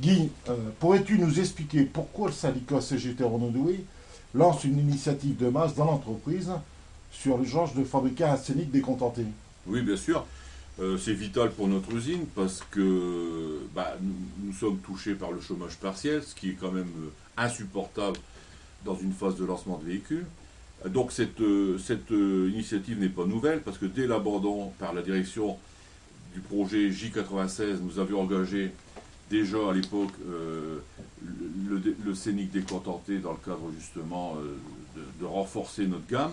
Guy, pourrais-tu nous expliquer pourquoi le syndicat CGT Renault-Douai lance une initiative de masse dans l'entreprise sur l'urgence de fabriquer un scénic décontenté? Oui, bien sûr. C'est vital pour notre usine parce que nous sommes touchés par le chômage partiel, ce qui est quand même insupportable dans une phase de lancement de véhicules. Donc cette initiative n'est pas nouvelle parce que dès l'abandon par la direction du projet J96, nous avions engagé déjà à l'époque le scénic décontenté dans le cadre justement de renforcer notre gamme,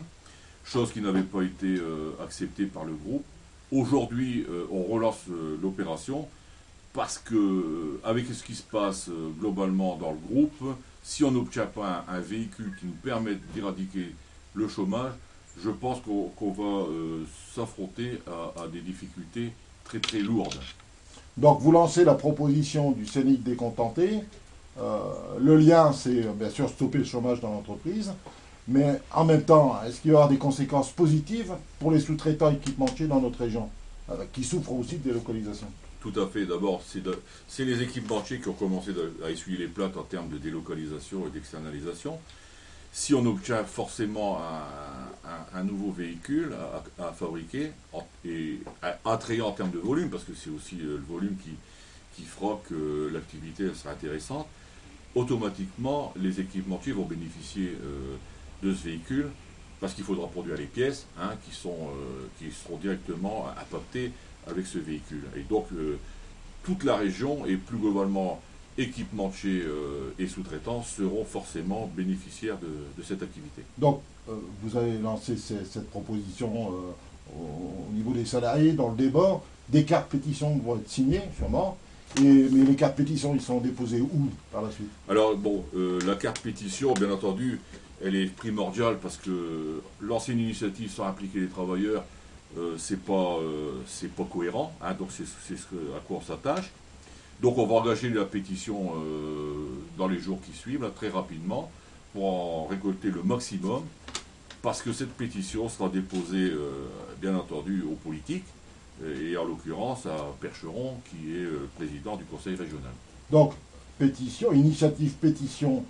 chose qui n'avait pas été acceptée par le groupe. Aujourd'hui, on relance l'opération parce que, avec ce qui se passe globalement dans le groupe, si on n'obtient pas un véhicule qui nous permette d'éradiquer le chômage, je pense qu'on va s'affronter à des difficultés très très lourdes. Donc vous lancez la proposition du scénic décontenté. Le lien, c'est bien sûr stopper le chômage dans l'entreprise. Mais en même temps, est-ce qu'il y aura des conséquences positives pour les sous-traitants équipementiers dans notre région, qui souffrent aussi de délocalisation? Tout à fait. D'abord, c'est les équipementiers qui ont commencé à essuyer les plates en termes de délocalisation et d'externalisation. Si on obtient forcément un nouveau véhicule à fabriquer, et attrayant en termes de volume, parce que c'est aussi le volume qui fera que l'activité sera intéressante, automatiquement les équipementiers vont bénéficier de ce véhicule parce qu'il faudra produire les pièces qui seront directement impactées avec ce véhicule. Et donc toute la région et plus globalement équipementiers et sous-traitants seront forcément bénéficiaires de cette activité. Donc, vous avez lancé cette proposition au niveau des salariés dans le débat. Des cartes pétitions vont être signées, sûrement. Mais les cartes pétitions, ils sont déposées où par la suite? Alors bon, la carte pétition, bien entendu, elle est primordiale parce que lancer une initiative sans impliquer les travailleurs, c'est pas cohérent, hein, donc c'est à quoi on s'attache. Donc on va engager la pétition dans les jours qui suivent, là, très rapidement, pour en récolter le maximum, parce que cette pétition sera déposée, bien entendu, aux politiques, et en l'occurrence à Percheron, qui est président du conseil régional. Donc, pétition, initiative pétition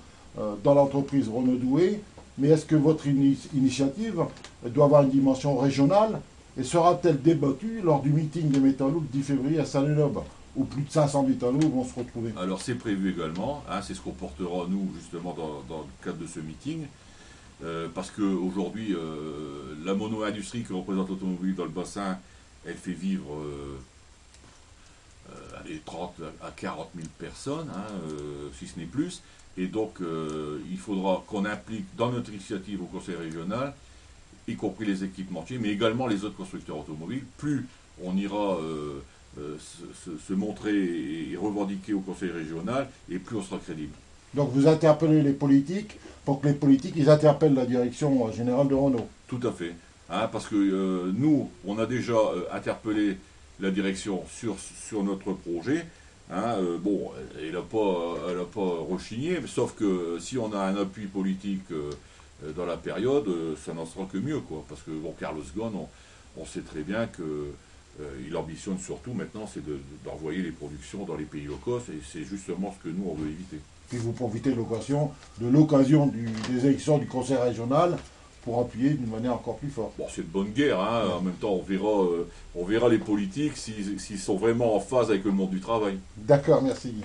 dans l'entreprise Renault-Douai. Mais est-ce que votre initiative doit avoir une dimension régionale et sera-t-elle débattue lors du meeting des métallos le 10 février à Saint-Lénobe, où plus de 500 métallos vont se retrouver? Alors c'est prévu également, hein, c'est ce qu'on portera nous justement dans le cadre de ce meeting, parce qu'aujourd'hui la mono-industrie que représente l'automobile dans le bassin, elle fait vivre allez, 30 à 40 000 personnes, hein, si ce n'est plus, et donc il faudra qu'on implique dans notre initiative au conseil régional, y compris les équipementiers, mais également les autres constructeurs automobiles. Plus on ira se montrer et revendiquer au conseil régional, et plus on sera crédible. Donc vous interpellez les politiques pour que les politiques ils interpellent la direction générale de Renault. Tout à fait. Hein, parce que nous, on a déjà interpellé la direction sur notre projet. Hein, bon, elle n'a pas rechigné, sauf que si on a un appui politique dans la période, ça n'en sera que mieux, quoi. Parce que bon, Carlos Ghosn, on sait très bien que il ambitionne surtout maintenant, c'est d'envoyer les productions dans les pays low cost, et c'est justement ce que nous, on veut éviter. Puis vous profitez de l'occasion des élections du conseil régional pour appuyer d'une manière encore plus forte. Bon, c'est de bonne guerre, hein. En même temps, on verra les politiques s'ils sont vraiment en phase avec le monde du travail. D'accord, merci Guy.